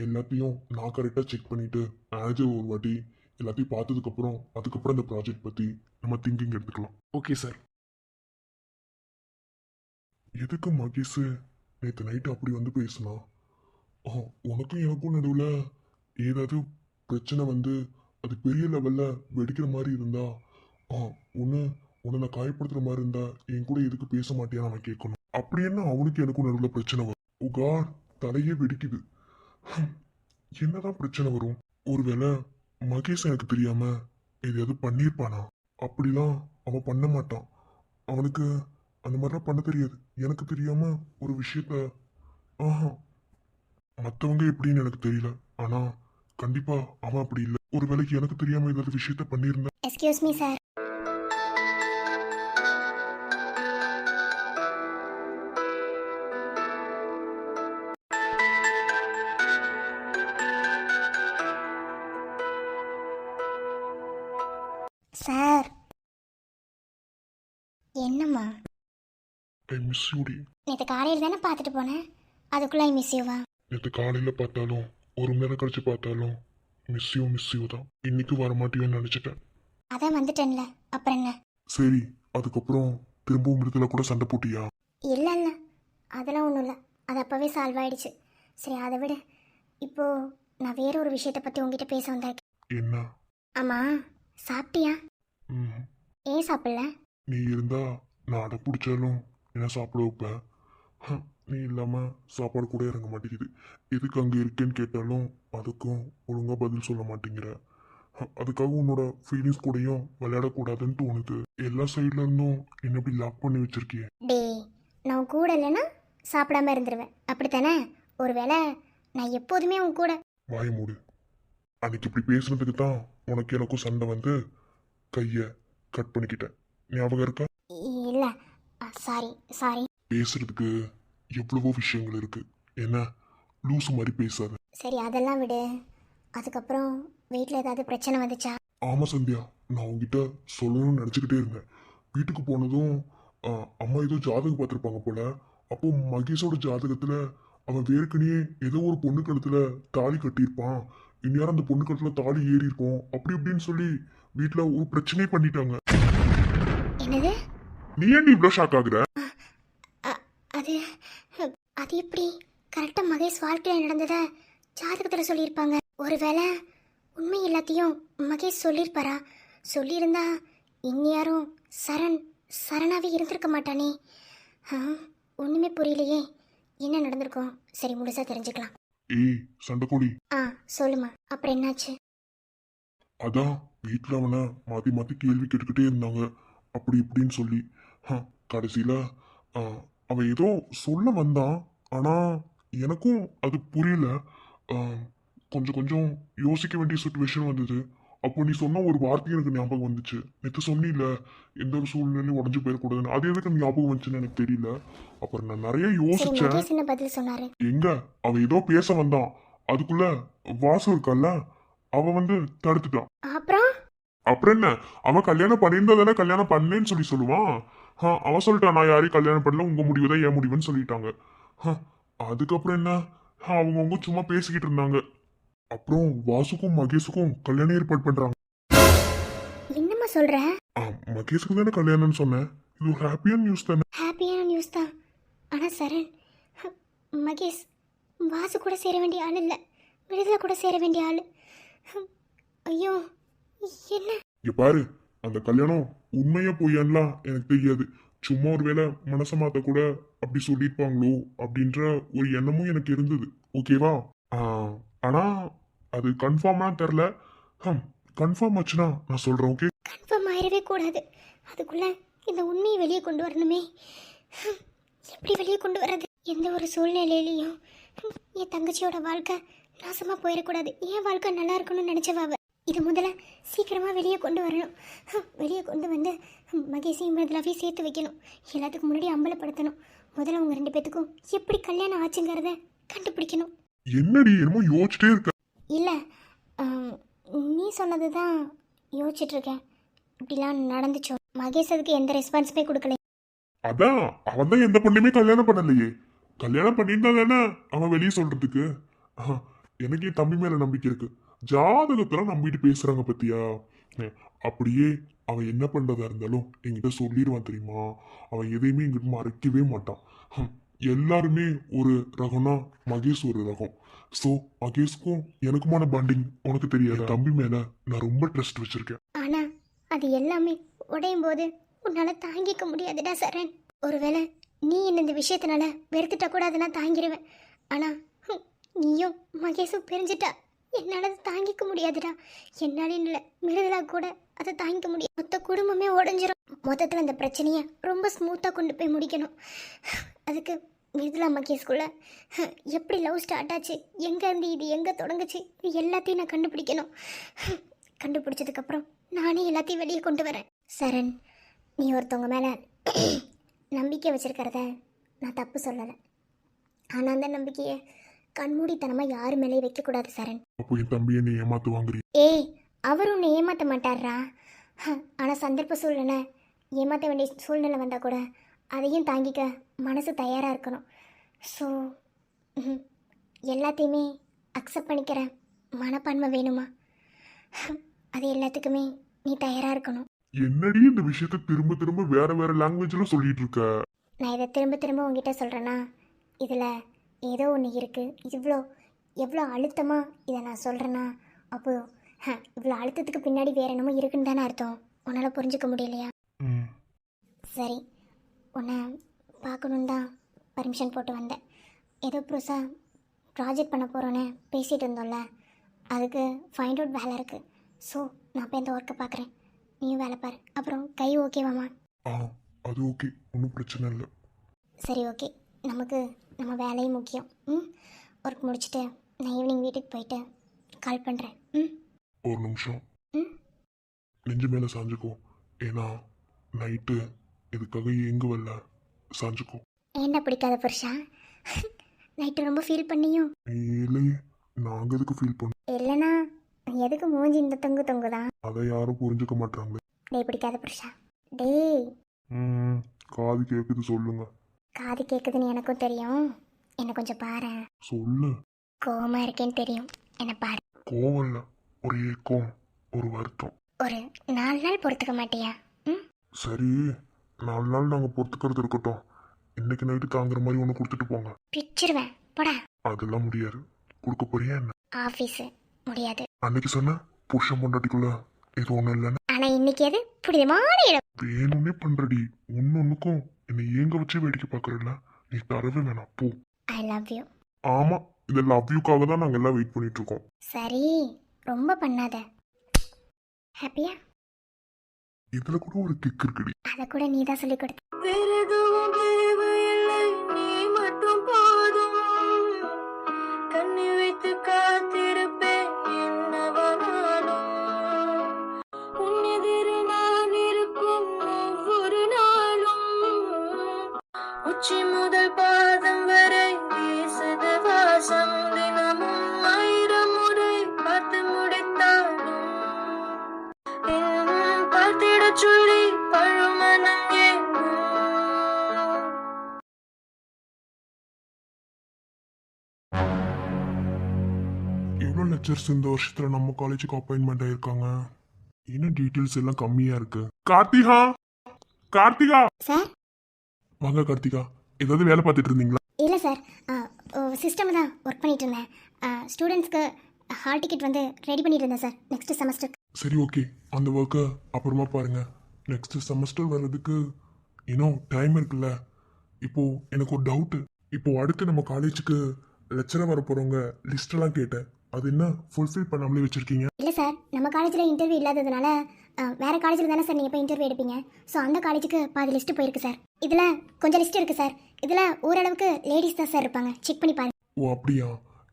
எல்லாத்தையும் நான் கரெக்டாக செக் பண்ணிட்டு மேனேஜர் ஒரு வாட்டி எல்லாத்தையும் பார்த்ததுக்கப்புறம் அதுக்கப்புறம் இந்த ப்ராஜெக்ட் பற்றி நம்ம திங்கிங் எடுத்துக்கலாம். Okay sir. எதுக்கு மகேஷ் நேற்று நைட்டு அப்படி வந்து பேசுனா? உனக்கும் எனக்கும் நடுவில் ஏதாவது பிரச்சனை வந்து அது பெரிய லெவலில் வெடிக்கிற மாதிரி இருந்தா, உன்னை நான் காயப்படுத்துகிற மாதிரி இருந்தா என் கூட எதுக்கு பேச மாட்டியான்னு அவன் கேட்கணும். அப்படி என்ன அவனுக்கு எனக்கும் நடுவில் பிரச்சனை வரும்? உகார் தலையே வெடிக்குது. என்னதான் பிரச்சனை வரும்? ஒருவேளை மகேஷ் எனக்கு தெரியாம எதையாவது பண்ணியிருப்பானா? அப்படிலாம் அவன் பண்ண மாட்டான். அவனுக்கு அந்த மாதிரிலாம் பண்ண தெரியாது. எனக்கு தெரியாம ஒரு விஷயத்த மற்றவங்க எப்படின்னு எனக்கு தெரியல, ஆனா கண்டிப்பா அவன் அப்படி இல்லை. ஒரு வேளைக்கு எனக்கு தெரியாம ஏதாவது விஷயத்த பண்ணியிருந்தா. Excuse me sir. சார், என்னம்மா? ஐ மிஸ் யூ டி. நேற்று காலையில் தானே பார்த்துட்டு போனேன், அதுக்குள்ள ஐ மிஸ் யூவா? நேற்று காலையில பார்த்தாலும் ஒரு மணி நேரம் கழிச்சு பார்த்தாலும் மிஸ் யூ தான். இன்னைக்கு வரமாட்டியோன்னு நினச்சிட்டேன். அதான் வந்துட்டேன்ல, அப்புறம் என்ன? சரி, அதுக்கப்புறம் திரும்பவும் மிருதுல கூட சண்டை போட்டியா? இல்லை இல்லை, அதெல்லாம் ஒன்றும் இல்லை. அது அப்போவே சால்வ் ஆயிடுச்சு. சரி, அதை விட இப்போது நான் வேற ஒரு விஷயத்தை பற்றி உங்ககிட்ட பேச வந்திருக்கேன். என்ன? ஆமாம், சாப்பிட்டியா? ம், ஏன் சாப்பிடல? நீ இருந்தா நான் அடை பிடிச்சாலும் என்ன சாப்பிட வைப்பேன். நீ இல்லாம சாப்பாடு கூட இறங்க மாட்டேங்குது. எதுக்கு அங்கே இருக்கேன்னு கேட்டாலும் அதுக்கும் ஒழுங்கா பதில் சொல்ல மாட்டேங்கிற. அதுக்காக உன்னோட ஃபீலிங்ஸ் கூடயும் விளையாடக்கூடாதுன்னு தோணுது. எல்லா சைட்ல இருந்தும் என்ன இப்படி லாக் பண்ணி வச்சிருக்கியே. டேய், நான் கூட இல்லைன்னா சாப்பிடாம இருந்துருவேன், அப்படித்தானே? ஒருவேளை நான் எப்போதுமே உன் கூட. வாய மூடு. அன்னைக்கு இப்படி பேசுனதுக்கு தான் உனக்கு எனக்கும் சண்டை வந்து கையை கட் பண்ணிக்கிட்டேன். ஞாபகம் இருக்கா? இல்லை, சாரி சாரி. பேசுறதுக்கு எவ்வளவோ விஷயங்கள் இருக்கு. என்ன லூசு மாதிரி பேசாத. சரி, அதெல்லாம் விடு. அதுக்கப்புறம் வீட்டில் ஏதாவது பிரச்சனை வந்துச்சா? ஆமா சந்தியா, நான் உங்ககிட்ட சொல்லணும்னு நினச்சிக்கிட்டே இருந்தேன். வீட்டுக்கு போனதும் அம்மா ஏதோ ஜாதகம் பார்த்துருப்பாங்க போல. அப்போ மகேஷோட ஜாதகத்துல அவன் வேர்க்கனே ஏதோ ஒரு பொண்ணு கழுத்துல தாலி கட்டியிருப்பான். இந்நேரம் அந்த பொண்ணு கழுத்துல தாலி ஏறி இருக்கும் அப்படி இப்படின்னு சொல்லி வீட்டுல ஒரு பிரச்சனையே பண்ணிட்டாங்க. என்னது? நீ ஏன் இவ்வளோ ஷாக் ஆகுற? அது அது எப்படி கரெக்டாக மகேஷ் வாழ்க்கையில் நடந்ததை ஜாதகத்தில் சொல்லியிருப்பாங்க. ஒருவேளை உண்மை எல்லாத்தையும் மகேஷ் சொல்லியிருப்பாரா? சொல்லியிருந்தா இந்நேரம் சரணாவே இருந்திருக்க மாட்டானே. ஒன்றுமே புரியலையே, என்ன நடந்திருக்கும்? சரி, முழுசா தெரிஞ்சுக்கலாம். ஏய் சண்டைக்கோழி, சொல்லுமா, அப்புறம் என்னாச்சு? அதான் வீட்டில் அவனை மாற்றி மாற்றி கேள்வி கேட்டுக்கிட்டே இருந்தாங்க அப்படி இப்படின்னு சொல்லி. கடைசியில் அவன் ஏதோ சொல்ல வந்தான். ஆனால் எனக்கும் அது புரியல. கொஞ்சம் கொஞ்சம் யோசிக்க வேண்டிய சுச்சுவேஷன் வந்தது. அப்போ நீ சொன்ன ஒரு வார்த்தை எனக்கு ஞாபகம் வந்துச்சு. நேற்று சொன்னில எந்த ஒரு சூழ்நிலையும் உடஞ்சு போயிடக்கூடாதுன்னு. அது எதுக்கு ஞாபகம் வந்துச்சுன்னு எனக்கு தெரியல. அப்புறம் நான் நிறைய யோசிச்சேன். பதில் சொன்னாரு. எங்க அவன் ஏதோ பேச வந்தான், அதுக்குள்ள வாசு இருக்கல்ல அவன் வந்து தடுத்துட்டான். அப்புறம் என்ன, அவன் கல்யாணம் பண்ணியிருந்தா தானே கல்யாணம் பண்ணேன்னு சொல்லி சொல்லுவான். அவன் சொல்லிட்டான் நான் யாரையும் கல்யாணம் பண்ணல, உங்க முடிவு தான் என் முடிவுன்னு சொல்லிட்டாங்க. அதுக்கப்புறம் என்ன, அவங்கவுங்க சும்மா பேசிக்கிட்டு இருந்தாங்க. அப்புறம் வாசுக்கும் மகேஷுக்கும் கல்யாணம் ஏற்பாடு பண்றாங்க. என்னம்மா சொல்ற? மகேஷுக்கு தானே கல்யாணம்னு சொன்னேன். இது ஒரு ஹாப்பியான நியூஸ் தானே? ஹாப்பியான நியூஸ் தான். ஆனா சரண், மகேஷ் வாசு கூட சேர வேண்டிய ஆள் இல்லை, விடுதலை கூட சேர வேண்டிய ஆள். ஐயோ, என்ன? இங்க பாரு, அந்த கல்யாணம் உண்மையா பொய்யான்லாம் எனக்கு தெரியாது. சும்மா ஒரு வேளை மனசை மாத்த கூட அப்படி சொல்லியிருப்பாங்களோ அப்படின்ற ஒரு எண்ணமும் எனக்கு இருந்தது. ஓகேவா? ஆனா அது கன்ஃபார்மா தெரில. கன்ஃபார்ம் ஆச்சுன்னா நான் சொல்றேன். ஓகே? கன்ஃபார்ம் ஆயிடவே கூடாது. அதுக்குள்ள இந்த உண்மையை வெளியே கொண்டு வரணுமே. எப்படி வெளியே கொண்டு வர்றது? எந்த ஒரு சூழ்நிலையிலையும் என் தங்கச்சியோட வாழ்க்கை நாசமா போயிடக்கூடாது. என் வாழ்க்கை நல்லா இருக்கணும்னு நினைச்சவாவ. இது முதல்ல சீக்கிரமாக வெளியே கொண்டு வரணும். வெளியே கொண்டு வந்து மகேஷையும் மிருதுலாவையும் சேர்த்து வைக்கணும். எல்லாத்துக்கும் முன்னாடி அம்பலப்படுத்தணும். முதல்ல அவங்க 2 பேத்துக்கும் எப்படி கல்யாணம் ஆச்சுங்கிறத கண்டுபிடிக்கணும். என்னடி என்னமோ யோசிச்சுட்டே இருக்க? இல்லை, நீ சொன்னது தான் யோசிச்சுட்டு இருக்கேன். இப்படிலாம் நடந்துச்சோ? மகேஷ் அதுக்கு எந்த ரெஸ்பான்ஸுமே கொடுக்கல. அதான் அவன் தான் எந்த பொண்ணுமே கல்யாணம் பண்ணலையே. கல்யாணம் பண்ணியிருந்தா தானே அவன் வெளியே சொல்றதுக்கு. எனக்கு என் தம்பி மேல நம்பிக்கை இருக்கு. ஜாதகத்துல நம்பிட்டு பேசுறாங்க பத்தியா? அப்படியே அவன் என்ன பண்றதா இருந்தாலும் என்கிட்ட சொல்லிடுவான் தெரியுமா? அவன் எதையுமே எங்கிட்ட மறைக்கவே மாட்டான். எல்லாருமே ஒரு ரகம்னா மகேஷ் ஒரு ரகம். ஸோ மகேஷ்க்கும் எனக்குமான பாண்டிங் உனக்கு தெரியாது. தம்பி மேல நான் ரொம்ப ட்ரஸ்ட் வச்சிருக்கேன். ஆனா அது எல்லாமே உடையும் போது உன்னால தாங்கிக்க முடியாதுடா சரண். ஒருவேளை நீ என்ன இந்த விஷயத்தினால வெறுத்துட்ட கூட அதை நான் தாங்கிடுவேன். ஆனா நீயும் மகேஷும் பிரிஞ்சுட்டா என்னால் அதை தாங்கிக்க முடியாதுடா. என்னால இல்லை, மிருதுலா கூட அதை தாங்கிக்க முடியும். மொத்த குடும்பமே உடஞ்சிரும். மொத்தத்தில் அந்த பிரச்சனையை ரொம்ப ஸ்மூத்தாக கொண்டு போய் முடிக்கணும். அதுக்கு மிருதுலா மகேஷ்குள்ள எப்படி லவ் ஸ்டார்ட் ஆச்சு, எங்கேருந்து இது எங்கே தொடங்குச்சு, இது எல்லாத்தையும் நான் கண்டுபிடிக்கணும். கண்டுபிடிச்சதுக்கப்புறம் நானே எல்லாத்தையும் வெளியே கொண்டு வரேன். சரண், நீ ஒருத்தவங்க மேலே நம்பிக்கை வச்சிருக்கிறத நான் தப்பு சொல்லலை. ஆனால் அந்த நம்பிக்கையை கண்மூடித்தனமாக யாரு மேலேயே வைக்கக்கூடாது சரண். அப்போ என் தம்பியை நீ ஏமாத்து வாங்குறீ? ஏய், அவர் உன்னை ஏமாற்ற மாட்டாரா? ஆனால் சந்தர்ப்ப சூழ்நிலை ஏமாற்ற வேண்டிய சூழ்நிலை வந்தால் கூட அதையும் தாங்கிக்க மனசு தயாராக இருக்கணும். ஸோ எல்லாத்தையுமே அக்செப்ட் பண்ணிக்கிற மனப்பான்மை வேணுமா? அது எல்லாத்துக்குமே நீ தயாராக இருக்கணும். என்னடி இந்த விஷயத்த திரும்ப திரும்ப வேற வேற லாங்குவேஜ்ல சொல்லிட்டு இருக்க? நான் இதை திரும்ப திரும்ப உங்ககிட்ட சொல்கிறேன்னா இதில் ஏதோ ஒன்று இருக்குது. எவ்வளோ அழுத்தமாக இதை நான் சொல்கிறேன்னா அப்போது இவ்வளோ அழுத்தத்துக்கு பின்னாடி வேற என்னமோ இருக்குன்னு தானே அர்த்தம். உன்னால் புரிஞ்சுக்க முடியலையா? சரி, உன்னை பார்க்கணுன்னு தான் பர்மிஷன் போட்டு வந்தேன். ஏதோ புதுசாக ப்ராஜெக்ட் பண்ண போகிறோன்னு பேசிகிட்டு இருந்தோம்ல, அதுக்கு ஃபைண்ட் அவுட் வேலை இருக்குது. ஸோ நான் இப்போ இந்த ஒர்க்கை பார்க்குறேன், நீயும் வேலை பாரு. அப்புறம் கை ஓகேவாம்மா? அது ஓகே, ஒன்றும் பிரச்சனை இல்லை. சரி ஓகே, நமக்கு நம்ம வேலையும் முக்கியம். ஒர்க் முடிச்சுட்டு நான் ஈவினிங் வீட்டுக்கு போயிட்டு கால் பண்ணுறேன். ஒரு நிமிஷம் நெஞ்சு மேலே சாஞ்சுக்கோ. ஏன்னா நைட்டு இதுக்காக எங்க வரல, சாஞ்சுக்கோ. என்ன பிடிக்காத புருஷா? நைட்டு ரொம்ப ஃபீல் பண்ணியும்? இல்லையே, நாங்கள் எதுக்கு ஃபீல் பண்ணோம்? இல்லைனா எதுக்கு மூஞ்சி இந்த தொங்கு தான்? அதை யாரும் புரிஞ்சுக்க மாட்டாங்களே. டேய் பிடிக்காத புருஷா, டேய். காது கேட்குது, சொல்லுங்க. காது கேட்குதுன்னு எனக்கும் தெரியும், என்ன கொஞ்சம் பாரு. சொல்லு. கோவமா இருக்கேன்னு தெரியும், என்ன பாரு. கோவம் இல்லை, ஒரு ஏக்கம், ஒரு வருத்தம். ஒரு 4 நாள் பொறுத்துக்க மாட்டியா? சரி, 4 நாள் நாங்கள் பொறுத்துக்கிறது இருக்கட்டும். இன்னைக்கு நைட்டு தாங்குற மாதிரி ஒன்று கொடுத்துட்டு போங்க. பிச்சிருவேன் போடா. அதெல்லாம் முடியாது. கொடுக்க போறியா என்ன? ஆஃபீஸு முடியாது. அன்னைக்கு சொன்ன புருஷன் பொண்டாட்டிக்குள்ள இது ஒன்றும் இல்லைன்னு. ஆனால் இன்னைக்கு எது புரியுதமான இடம். வேணும்னே பண்றடி. ஒன்னுக்கும் என்னை ஏங்க வச்சு வேடிக்கை பார்க்கறல, நீ தரவே வேணாம் போ. I love you. ஆமா, இந்த லவ் யூக்காக தான் நாங்கள் எல்லாம் வெயிட் பண்ணிட்டு இருக்கோம். சரி, ரொம்ப பண்ணாத. ஹாப்பியா? இதுல கூட ஒரு கிக் இருக்குடி. அத கூட நீ தான் சொல்லி கொடுத்த. உச்சி முதல் பாதம் வரை வீசுது வாசம், தினமும் 1000 முறை பார்த்து முடித்தாலும் பார்த்திட சொல்லி பழுமனம் ஏங்கும். எவ்வளோ லெக்சர்ஸ் இந்த வருஷத்துல நம்ம காலேஜுக்கு அப்பாயின்மெண்ட் ஆயிருக்காங்க? இன்னும் டீட்டெயில்ஸ் எல்லாம் கம்மியா இருக்கு. கார்த்திகா சார் வாங்க. கார்த்திகா, ஏதாவது வேலை பார்த்துட்டு இருந்தீங்களா? இல்லை சார், சிஸ்டம் தான் ஒர்க் பண்ணிட்டு இருந்தேன். ஸ்டூடெண்ட்ஸ்க்கு ஹால் டிக்கெட் வந்து ரெடி பண்ணிட்டு இருந்தேன் சார், நெக்ஸ்ட் செமஸ்டர். சரி ஓகே, அந்த ஒர்க்கை அப்புறமா பாருங்க. நெக்ஸ்ட் செமஸ்டர் வர்றதுக்கு இன்னும் டைம் இருக்குல்ல. இப்போ எனக்கு ஒரு டவுட்டு. இப்போ அடுத்து நம்ம காலேஜுக்கு லெக்சராக வர போறவங்க லிஸ்ட் எல்லாம் கேட்டேன். அது என்ன ஃபுல்ஃபில் பண்ணாமலே வச்சிருக்கீங்க? இல்லை சார், நம்ம காலேஜில் இன்டர்வியூ இல்லாததுனால வேறு காலேஜில் தானே சார் நீங்கள் இப்போ இன்டர்வியூ எடுப்பீங்க. ஸோ அந்த காலேஜுக்கு பாதி லிஸ்ட்டு போயிருக்கு சார். இதில் கொஞ்சம் லிஸ்ட் இருக்குது சார். இதில் ஓரளவுக்கு லேடிஸ் தான் சார் இருப்பாங்க, செக் பண்ணி பாருங்க. ஓ அப்படியா?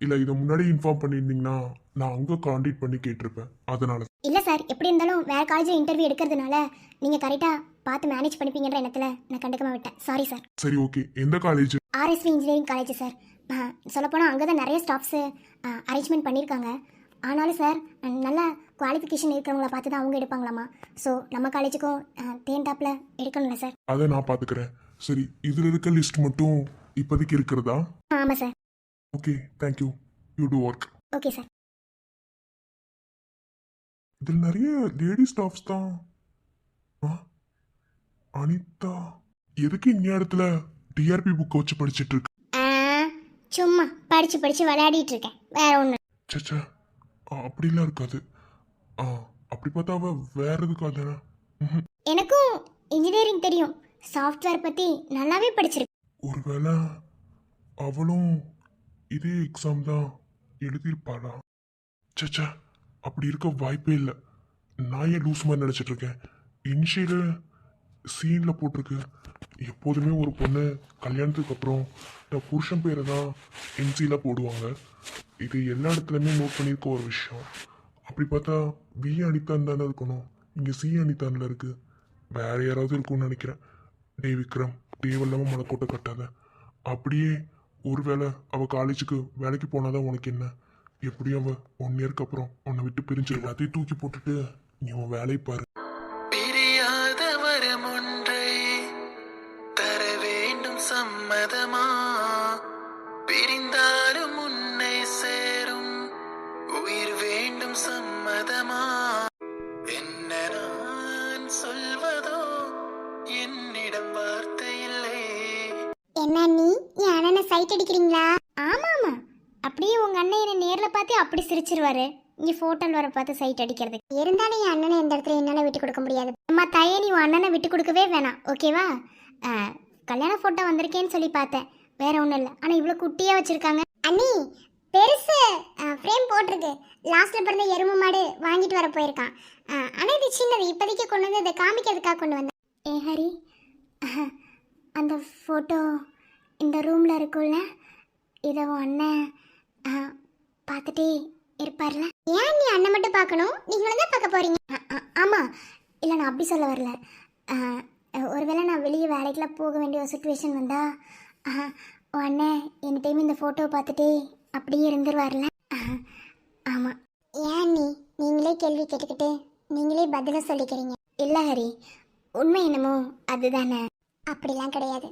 இல்லை இதை முன்னாடி இன்ஃபார்ம் பண்ணியிருந்தீங்கன்னா நான் அங்கே கான்டாக்ட் பண்ணி கேட்டிருப்பேன், அதனால. இல்லை சார், எப்படி இருந்தாலும் வேறு காலேஜில் இன்டர்வியூ எடுக்கிறதுனால நீங்கள் கரெக்டாக பார்த்து மேனேஜ் பண்ணிப்பீங்கன்ற எண்ணத்தில் நான் கண்டுக்காம விட்டேன். Sorry sir. சரி ஓகே, எந்த college? RSV engineering college sir. சொல்லப்போனால் அங்கே தான் நிறைய ஸ்டாஃப்ஸு அரேஞ்ச்மெண்ட் பண்ணியிருக்காங்க. ஆனாலும் சார், நல்ல குவாலிஃபிகேஷன் இருக்கிறவங்கள பார்த்து தான் அவங்க எடுப்பாங்களாமா. ஸோ நம்ம காலேஜுக்கும் தேர்ந்தாப்பில் எடுக்கணும்ல சார். அதை நான் பார்த்துக்கிறேன். சரி, இதில் இருக்க லிஸ்ட் மட்டும் இப்போதைக்கு இருக்கிறதா? ஆமாம் sir. Okay, thank you. You do work. Okay sir. இதில் நிறைய லேடி ஸ்டாஃப்ஸ் தான். அனிதா எதுக்கு இந்த இடத்துல டிஆர்பி புக்கை வச்சு படிச்சுட்டு இருக்கு? சும்மா படித்து விளையாடிட்டு இருக்கேன், வேற ஒன்று. சச்சா, அப்படிலாம் இருக்காது. அப்படி பார்த்தா அவ வேற எதுக்கு தானே? எனக்கும் இன்ஜினியரிங் தெரியும், சாஃப்ட்வேர் பற்றி நல்லாவே படிச்சிருக்கு. ஒருவேளை அவளும் இதே எக்ஸாம் தான் எழுதியிருப்பாளா? சச்சா, அப்படி இருக்க வாய்ப்பே இல்லை. நான் ஏன் லூஸ் மாதிரி நினச்சிட்டு இருக்கேன். இனிஷியலு சீனில் போட்டிருக்கு. எப்போதுமே ஒரு பொண்ணு கல்யாணத்துக்கு அப்புறம் புருஷன் பேரை தான் என்சியில் போடுவாங்க. இது எல்லா இடத்துலையுமே நோட் பண்ணியிருக்க ஒரு விஷயம். அப்படி பார்த்தா பி அனிதான் தானே இருக்கணும், இங்கே சி அனிதானில் இருக்கு. வேற யாராவது இருக்கும்னு நினைக்கிறேன். டே விக்ரம், தேவையில்லாமல் மலைக்கோட்டை கட்டாத. அப்படியே ஒருவேளை அவள் காலேஜுக்கு வேலைக்கு போனாதான் உனக்கு என்ன? எப்படியும் அவள் 1 இயருக்கு அப்புறம் உன்னை விட்டு பிரிஞ்சு எல்லாத்தையும் தூக்கி போட்டுட்டு நீ உன் வேலையை பாரு. பிரியாத வரம் ஒன்றை தர வேண்டும் சம்மதமா, பிரிந்தாலும் உன்னை சேரும் தாமதமா என்ன நான் சொல்வதோ என்னிடம் வார்த்தை இல்லை. என்ன நீ என் அண்ணனை சைட் அடிக்கிறீங்களா? ஆமா ஆமா, அப்படியே உங்க அண்ணன் என்ன நேர்ல பார்த்து அப்படி சிரிச்சிருவாரு. இங்க போட்டோல வர பார்த்து சைட் அடிக்கிறது. இருந்தாலும் என் அண்ணனை எந்த இடத்துல என்னால விட்டு கொடுக்க முடியாது. அம்மா தாயே, நீ உன் அண்ணனை விட்டு கொடுக்கவே வேணாம், ஓகேவா? கல்யாண போட்டோ வந்திருக்கேன்னு சொல்லி பார்த்தேன், வேற ஒன்றும் இல்லை. ஆனால் இவ்வளோ குட்டியாக வச்சிருக்காங்க. அண்ணி பெருசு ஃப்ரேம் போட்டிருக்கு. லாஸ்ட்ல பிறந்த எருமை மாடு வாங்கிட்டு வர போயிருக்கான். ஆனால் இது சின்னது, இப்போதைக்கு கொண்டு வந்து இதை காமிக்கிறதுக்காக கொண்டு வந்தேன். ஏ ஹரி, அந்த ஃபோட்டோ இந்த ரூமில் இருக்கும்ல, இதை உன் அண்ணன் பார்த்துட்டே இருப்பார்ல. ஏன் நீ அண்ணன் மட்டும் பார்க்கணும், நீங்களும் தான் பார்க்க போறீங்க? ஆமாம், இல்லை நான் அப்படி சொல்ல வரல. ஒருவேளை நான் வெளியே வேலைக்கெலாம் போக வேண்டிய ஒரு சுச்சுவேஷன் வந்தா உன் அண்ணன் எனி டைம் இந்த ஃபோட்டோவை பார்த்துட்டே அப்படியே இருந்துருவார்ல. ஆமாம். ஏன் நீங்களே கேள்வி கேட்டுக்கிட்டு நீங்களே பதில சொல்லிக்கிறீங்க? இல்லை ஹரி, உண்மை என்னமோ அதுதானே. அப்படிலாம் கிடையாது.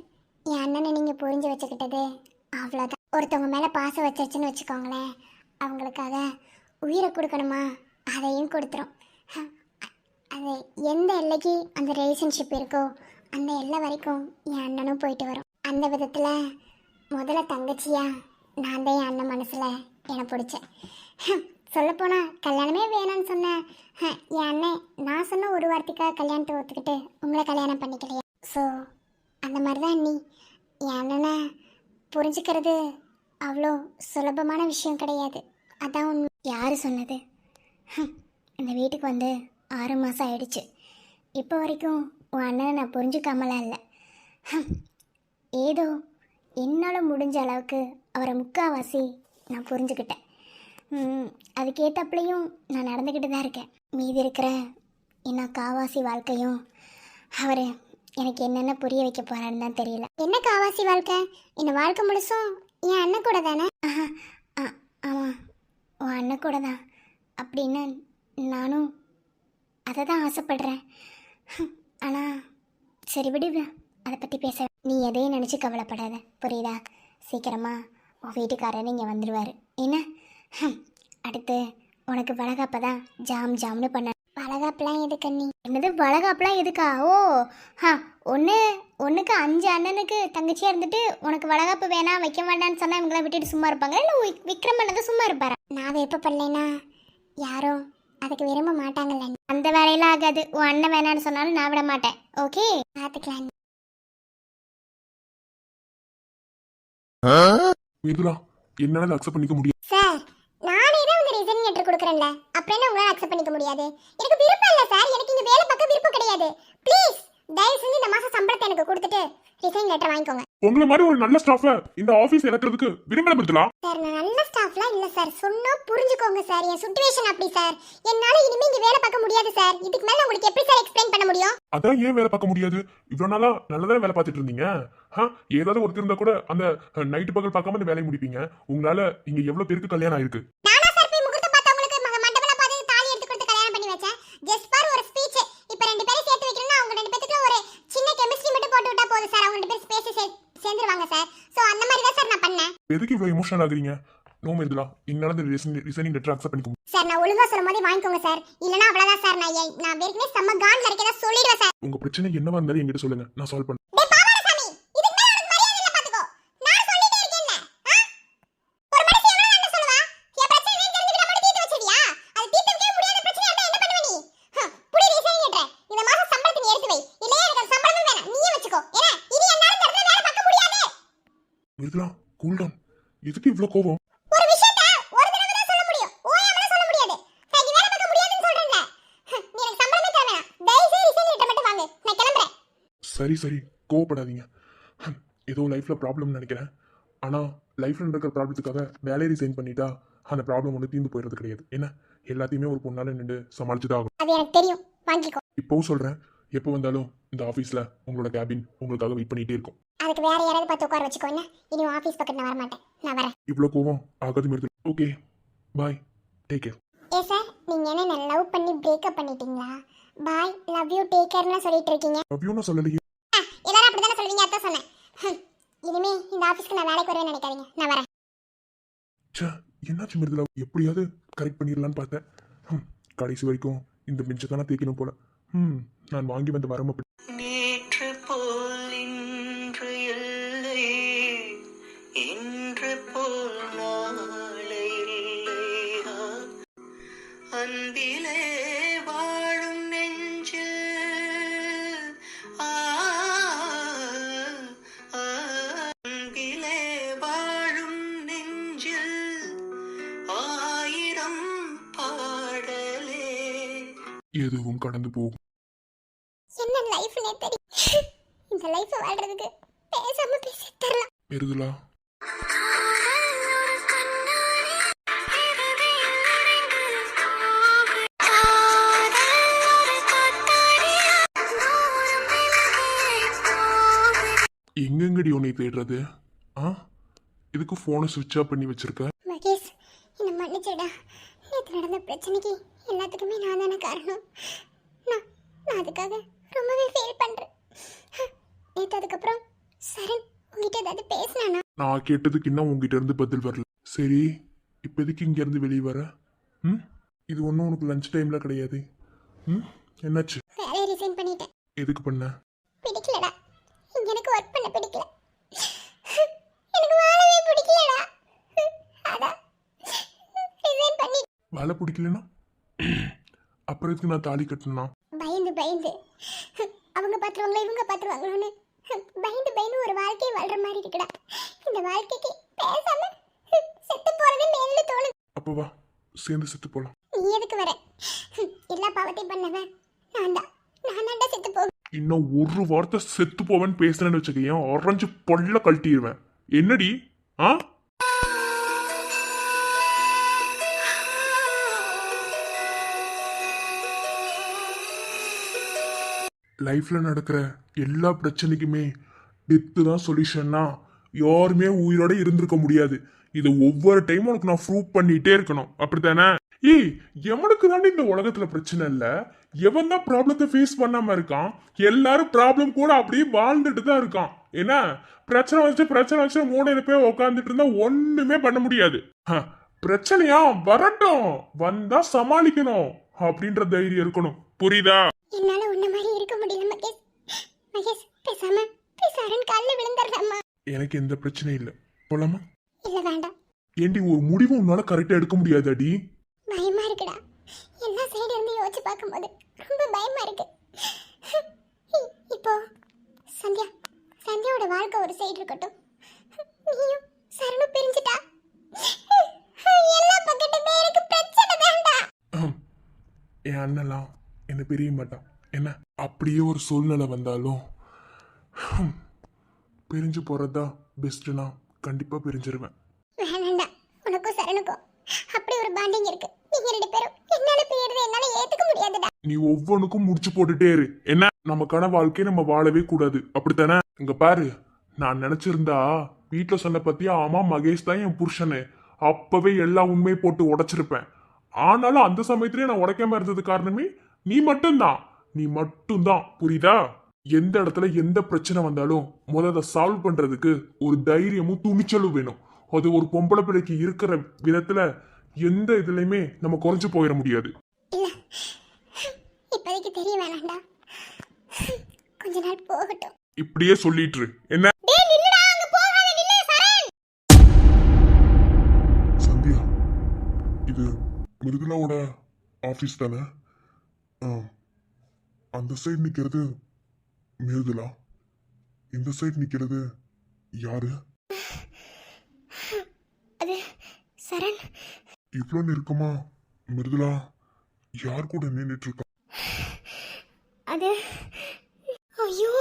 என் அண்ணனை நீங்கள் புரிஞ்சு வச்சுக்கிட்டது அவ்வளோதான். ஒருத்தவங்க மேலே பாசம் வச்சுன்னு வச்சுக்கோங்களேன், அவங்களுக்காக உயிரை கொடுக்கணுமா அதையும் கொடுத்துரும். அது எந்த எல்லைக்கு அந்த ரிலேஷன்ஷிப் இருக்கோ அந்த எல்லை வரைக்கும் என் அண்ணனும் போயிட்டு வரும். அந்த விதத்தில் முதல்ல தங்கச்சியா நான் தான் என் அண்ணன் மனசில் என்னை பிடிச்சேன். சொல்லப்போனால் கல்யாணமே வேணான்னு சொன்னேன் என் அண்ணன். நான் சொன்ன ஒரு வார்த்தைக்காக கல்யாணத்தை ஒத்துக்கிட்டு உங்களை கல்யாணம் பண்ணிக்கலையா? ஸோ அந்த மாதிரி தான் நீ என் அண்ணனை புரிஞ்சுக்கிறது அவ்வளோ சுலபமான விஷயம் கிடையாது. அதான் உண்மை. யார் சொன்னது? இந்த வீட்டுக்கு வந்து 6 மாதம் ஆயிடுச்சு. இப்போ வரைக்கும் உன் அண்ணனை நான் புரிஞ்சுக்காமலாம் இல்லை. ஏதோ என்னால் முடிஞ்ச அளவுக்கு அவரை முக்கால்வாசி நான் புரிஞ்சுக்கிட்டேன். அதுக்கேற்றப்பலையும் நான் நடந்துக்கிட்டு தான் இருக்கேன். மீதி இருக்கிற இன்னும் காவாசி வாழ்க்கையும் அவர் எனக்கு என்னென்ன புரிய வைக்க போகிறான்னு தான் தெரியல. என்ன காவாசி வாழ்க்கை? இந்த வாழ்க்கை முழுசும் என் அண்ணன் கூட தானே? ஆமாம், உன் அண்ணன் கூட தான். அப்படின்னு நானும் அதை தான் ஆசைப்படுறேன். ஆனால் சரி விடு, அதை பற்றி பேச நீ எதையும் நினச்சி கவலைப்படாத, புரியுதா? சீக்கிரமாக உன் வீட்டுக்காரர் இங்கே வந்துடுவார். என்ன அடுத்து உனக்கு வளகாப்பை தான் ஜாம்னு பண்ண. வளகாப்பெலாம் எதுக்கு நீ? என்னது வளகாப்பெலாம் எதுக்கா? ஓ ஒன்றுக்கு 5 அண்ணனுக்கு தங்கச்சியாக இருந்துட்டு உனக்கு வளகாப்பு வேணாம் வைக்க வேண்டான்னு சொன்னால் இவங்களாம் விட்டுட்டு சும்மா இருப்பாங்க? இல்லை விக்ரம் பண்ணது சும்மா இருப்பாரா? நான் எப்போ பண்ணலைன்னா யாரும் அதுக்கு விரும்ப மாட்டாங்கல்ல. அந்த வேலையெல்லாம் ஆகாது. உன் அண்ணன் வேணான்னு சொன்னாலும் நான் விட மாட்டேன். ஓகே, பார்த்துக்கலாம். மிதுலா, என்னால அக்செப்ட் பண்ணிக்க முடியும் சார். நானே தான் வந்து ரிசைன் லெட்டர் கொடுக்குறேன்ல, அப்புறம் என்ன உங்களால அக்செப்ட் பண்ணிக்க முடியாது? எனக்கு விருப்பம் இல்லை சார், எனக்கு இங்க வேலை பார்க்க விருப்பம் கிடையாது. ப்ளீஸ் தயவு செஞ்சு இந்த மாசம் சம்பளத்தை எனக்கு கொடுத்துட்டு ரிசைன் லெட்டர் வாங்கிக்கோங்க. உங்களை மாதிரி ஒரு நல்ல ஸ்டாஃப இந்த ஆபீஸ் இறக்குறதுக்கு விரும்பல மிதுலா. சார் நான் நல்ல ஸ்டாஃப்லாம் இல்ல சார், சொன்னா புரிஞ்சுக்கோங்க சார். என் சிச்சுவேஷன் அப்படி சார். என்னால இனிமே இங்க வேலை பார்க்க முடியாது சார். இதுக்கு மேல உங்களுக்கு எப்படி சார் எக்ஸ்பிளைன் பண்ண முடியும்? அதான் ஏன் வேலை பார்க்க முடியாது? இவ்வளவு நாளா நல்லதான வேலை பார்த்துட்டு இருந்தீங்க. ஏதாவது ஒருத்தர் இருந்தா கூட அந்த நைட்டு பகல் பார்க்காம அந்த வேலையை முடிப்பீங்க. உங்களால இங்க எவ்வளவு பேருக்கு கல்யாணம் ஆயிருக்கு? நானா சார் போய் முகூர்த்தம் பார்த்து உங்களுக்கு மண்டபல பார்த்து தாலி எடுத்து கொடுத்து கல்யாணம் பண்ணி வச்சேன். ஜஸ்ட் ஃபார் ஒரு ஸ்பீச். இப்போ 2 பேரை சேர்த்து வைக்கணும்னா அவங்க 2 பேத்துக்கு ஒரு சின்ன கெமிஸ்ட்ரி மட்டும் போட்டு விட்டா போதும் சார். அவங்க 2 பேர் ஸ்பேஸ் சேர்ந்துருவாங்க சார். சோ அந்த மாதிரி தான் சார் நான் பண்ணேன். எதுக்கு இவ்வளவு எமோஷனல் ஆகுறீங்க? நோ மிதுலா, என்னால இந்த ரிசைனிங் லெட்டர் அக்செப்ட் பண்ணிக்க முடியும் சார். நான் ஒழுங்கா சொல்லும் போதே வாங்கிக்கோங்க சார், இல்லனா அவ்வளவுதான் சார். நான் வேர்க்கனே செம்ம கான்ல இருக்கேன் சொல்லிடுவேன் சார். உங்க பிரச்சனை என்னவா இருந்தாலும் என்கிட்ட சொல்லுங்க, நான் சால்வ் பண்றேன். டேய் பாவாடசாமி, இதுக்கு மேல உனக்கு மரியாதை இல்ல பாத்துக்கோ. நான் சொல்லிட்டே இருக்கேன்ல. ஒரு மனுஷன் என்ன சொல்லுவா? என் பிரச்சனை என்ன தெரிஞ்சுக்கிட்ட மட்டும் தீர்த்து வச்சிடியா? அது தீர்க்கவே முடியாத பிரச்சனை இருந்தா என்ன பண்ணுவ நீ? புடி ரிசைன் லெட்டர் இந்த மாசம் சம்பளத்தை நீ எடுத்து வை. இல்லையா எனக்கு சம்பளமே வேணாம், நீயே வச்சுக்கோ. ஏன்னா இனி என்னால இந்த இடத்துல வேலை பார்க்க முடியாது. Mithula, cool down. எதுக்கு இவ்ளோ கோவம்? ஒரு விஷயத்தை ஒரு தடவை தான் சொல்ல முடியும், ஓயாமல சொல்ல முடியாது. நான் இங்க வேலை பார்க்க முடியாதுன்னு சொல்றேன்ல. நீ எனக்கு சம்பளமே தர வேணாம். தயவு செய்து ரிசைன் லெட்டர் மட்டும் வாங்கு. நான் கிளம்புறேன். சரி கோவப்படாதீங்க. ஏதோ லைஃப்ல ப்ராப்ளம் நினைக்கிறேன். ஆனா லைஃப்ல நடக்கிற ப்ராப்ளத்துக்காக வேலையை ரிசைன் பண்ணிட்டா அந்த ப்ராப்ளம் ஒன்று தீர்ந்து போயிடுறது கிடையாது. என்ன எல்லாத்தையுமே ஒரு பொண்ணால நின்று சமாளிச்சுதான் ஆகும். அது எனக்கு தெரியும், வாங்கிக்கோ. இப்போவும் சொல்றேன், எப்போ வந்தாலும் இந்த ஆஃபீஸ்ல உங்களோட கேபின் உங்களுக்காக வெயிட் பண்ணிட்டே இருக்கும். அதுக்கு வேற யாராவது பார்த்து உட்கார வச்சுக்கோ. என்ன இனி ஆஃபீஸ் பக்கத்துல நான் வர மாட்டேன், நான் வரேன். இவ்வளோ கோவம் ஆகாது Mirudhu. Okay bye, take care. ஏ சார், நீங்க என்ன லவ் பண்ணி பிரேக்கப் பண்ணிட்டீங்களா? பாய், லவ் யூ, டேக் கேர்னு சொல்லிட்டு இருக்கீங்க. லவ் யூ நான் சொல்லலையே. எல்லாரும் அப்படிதானே சொல்லுவீங்க, அதான் சொன்னேன். இனிமே இந்த ஆஃபீஸ்க்கு நான் வேலைக்கு வருவேன்னு நினைக்காதீங்க, நான் வரேன். ச்சே, என்னாச்சு மிருதுலா? எப்படியாவது கரெக்ட் பண்ணிடலான்னு பார்த்தேன். கடைசி வரைக்கும் இந்த மிஞ்சை தானே தேய்க்கணும் போல. நான் வாங்கி வந்த வரம் அப்படி. நேற்று போல் இன்று இல்லை, இன்று போல் நாளை இல்லை. அன்பிலே வாழும் நெஞ்சில் அன்பிலே வாழும் நெஞ்சில் ஆயிரம் பாடலே. எதுவும் கடந்து போகும். என்ன லைஃப்னே தெரியும். இந்த லைஃப் வாழ்றதுக்கு பேசாம பேசி தரலாம். மிருதுலா, எங்கெங்கடி உன்னை தேடுறது? இதுக்கு போனை சுவிட்ச் ஆஃப் பண்ணி வச்சிருக்க? மகேஷ், என்ன மன்னிச்சிடா. நேற்று நடந்த பிரச்சனைக்கு எல்லாத்துக்குமே நான் தானே காரணம். நான் நான் அதுக்காக ரொம்பவே ஃபீல் பண்றேன். நேற்று அதுக்கப்புறம் சரண் உங்ககிட்ட ஏதாவது பேசினானா? நான் கேட்டதுக்கு இன்னும் உங்ககிட்ட இருந்து பதில் வரல. சரி, இப்போதைக்கு இங்க இருந்து வெளியே வர. இது ஒன்றும் உனக்கு லஞ்ச் டைம்ல கிடையாது. என்னாச்சு? வேலையை ரிசைன் பண்ணிட்டேன். எதுக்கு பண்ண? பிடிக்கலடா. இங்க எனக்கு ஒர்க் பண்ண பிடிக்கல. எனக்கு வாழவே பிடிக்கலடா. அதான் ரிசைன் பண்ணி. வேலை பிடிக்கலன்னா அப்புறம் எதுக்கு நான் தாலி கட்டணும்? பயந்து பயந்து அவங்க பாத்துருவாங்களோ இவங்க பாத்துருவாங்களோன்னு பயந்து பயந்து ஒரு வாழ்க்கையை வாழ்ற மாதிரி இருக்குடா. இந்த வாழ்க்கைக்கு பேசாம செத்து போறதே மேல தோணுது. அப்போ வா, சேர்ந்து செத்து போலாம். நீ எதுக்கு வர? எல்லா பாவத்தையும் பண்ணவன் நான் தான்டா செத்து போவேன். இன்னும் ஒரு வார்த்தை செத்து போவேன்னு பேசுறேன்னு வச்சுக்கேன், ஆரஞ்சு பொல்ல கழட்டிடுவேன். என்னடி? லைஃப்ல நடக்கிற எல்லா பிரச்சனைக்குமே டெத்து தான் சொல்யூஷன்னா யாருமே உயிரோட இருந்திருக்க முடியாது. இதை ஒவ்வொரு டைமும் உனக்கு நான் ப்ரூவ் பண்ணிட்டே இருக்கணும். அப்படித்தானே? ஏய், எவனுக்கு தாண்டி இந்த உலகத்துல பிரச்சனை இல்ல? எவன் தான் ப்ராப்ளத்தை ஃபேஸ் பண்ணாம இருக்கான்? எல்லாரும் ப்ராப்ளம் கூட அப்படியே வாழ்ந்துட்டு தான் இருக்கான். என்ன பிரச்சனை வச்சு மூணையில போய் உட்காந்துட்டு இருந்தா ஒண்ணுமே பண்ண முடியாது. பிரச்சனையா வரட்டும், வந்தா சமாளிக்கணும் அப்படின்ற தைரியம் இருக்கணும். புரியுதா? என்னால உன்ன மாதிரி இருக்க முடியல மகேஷ். மகேஷ், பேசாம சரண் காலில் விழுந்துடலாமா? எனக்கு எந்த பிரச்சனையும் இல்லை. போலாமா? இல்ல வேண்டாம். ஏண்டி, ஒரு முடிவு உன்னால கரெக்டா எடுக்க முடியாது அடி. பயமா இருக்குடா. எல்லா சைடு இருந்து யோசிச்சு பார்க்கும்போது ரொம்ப பயமா இருக்கு. இப்போ சந்தியாவோட வாழ்க்கை ஒரு சைடு இருக்கட்டும், நீயும் சரணும் பிரிஞ்சுட்டா எல்லா பக்கத்துமே எனக்கு பிரச்சனை தான்டா. என் அண்ணெல்லாம் என்ன பிரிய மாட்டான். என்ன அப்படியே ஒரு சூழ்நிலை வந்தாலும் பிரிஞ்சு போறதா பெஸ்ட்னா கண்டிப்பா பிரிஞ்சிருவேன். வேணாண்டா, உனக்கும் சரணுக்கும் அப்படி ஒரு பாண்டிங் இருக்கு. நீங்க ரெண்டு பேரும் என்னால பிரியறதை என்னால ஏத்துக்க முடியாதுடா. நீ ஒவ்வொன்றுக்கும் முடிச்சு போட்டுட்டே இரு. என்ன நமக்கான வாழ்க்கையை நம்ம வாழவே கூடாது. அப்படித்தானே? இங்க பாரு, நான் நினைச்சிருந்தா வீட்டுல சொன்ன பத்தியா, ஆமா மகேஷ் தான் என் புருஷனு, அப்பவே எல்லா உண்மையை போட்டு உடைச்சிருப்பேன். ஆனாலும் அந்த சமயத்திலேயே நான் உடைக்காம இருந்தது காரணமே நீ மட்டும்தான். புரியுதா? எந்த இடத்துல எந்த பிரச்சனை வந்தாலும் முதல்ல சால்வ் பண்றதுக்கு ஒரு தைரியமும் துணிச்சலும் வேணும். அது ஒரு பொம்பளை பிள்ளைக்கு இருக்கிற விதத்துல எந்த இதுலயுமே நம்ம குறைஞ்சு போயிட முடியாது. இல்ல, இப்போதைக்கு தெரிய வேணாண்டா, கொஞ்ச நாள் போகட்டும். இப்படியே சொல்லிட்டு இரு. என்ன சந்தியா, இது மிருதுலாவோட ஆபீஸ் தானே? அந்த சைடு நிக்கிறது மிருதுலா, இந்த சைடு நிக்கிறது யாரு? அது சரண். இவ்வளோ நெருக்கமா மிருதுலா யார் கூட நின்றுட்டு இருக்கா? அது ஐயோ,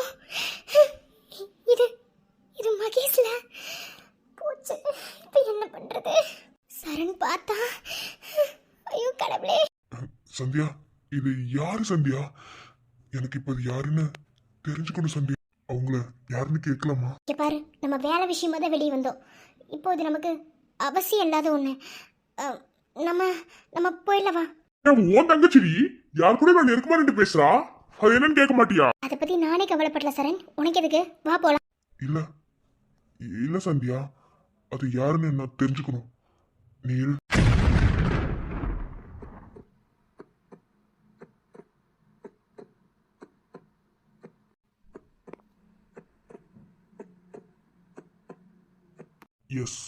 இது மகேஷ்ல போச்சு. இப்ப என்ன பண்றது? சரண் பார்த்தா, ஐயோ கடவுளே. சந்தியா, இது யாரு சந்தியா? எனக்கு இப்ப இது யாருன்னு தெரிஞ்சுக்கணும் சந்தியா. அவங்கள யாருன்னு கேட்கலாமா? இங்க பாரு, நம்ம வேலை விஷயமா தான் வெளியே வந்தோம். இப்போ இது நமக்கு அவசியம் இல்லாத ஒண்ணு. நம்ம போயிடலவா? உன் தங்கச்சிடி யார் கூட நான் நெருக்கமா நின்று பேசுறா? அது என்னன்னு கேட்க மாட்டியா? அதை பத்தி நானே கவலைப்படல சரண், உனக்கு எதுக்கு? வா போலாம். இல்ல சந்தியா, அது யாருன்னு நான் தெரிஞ்சுக்கணும். நீ எஸ்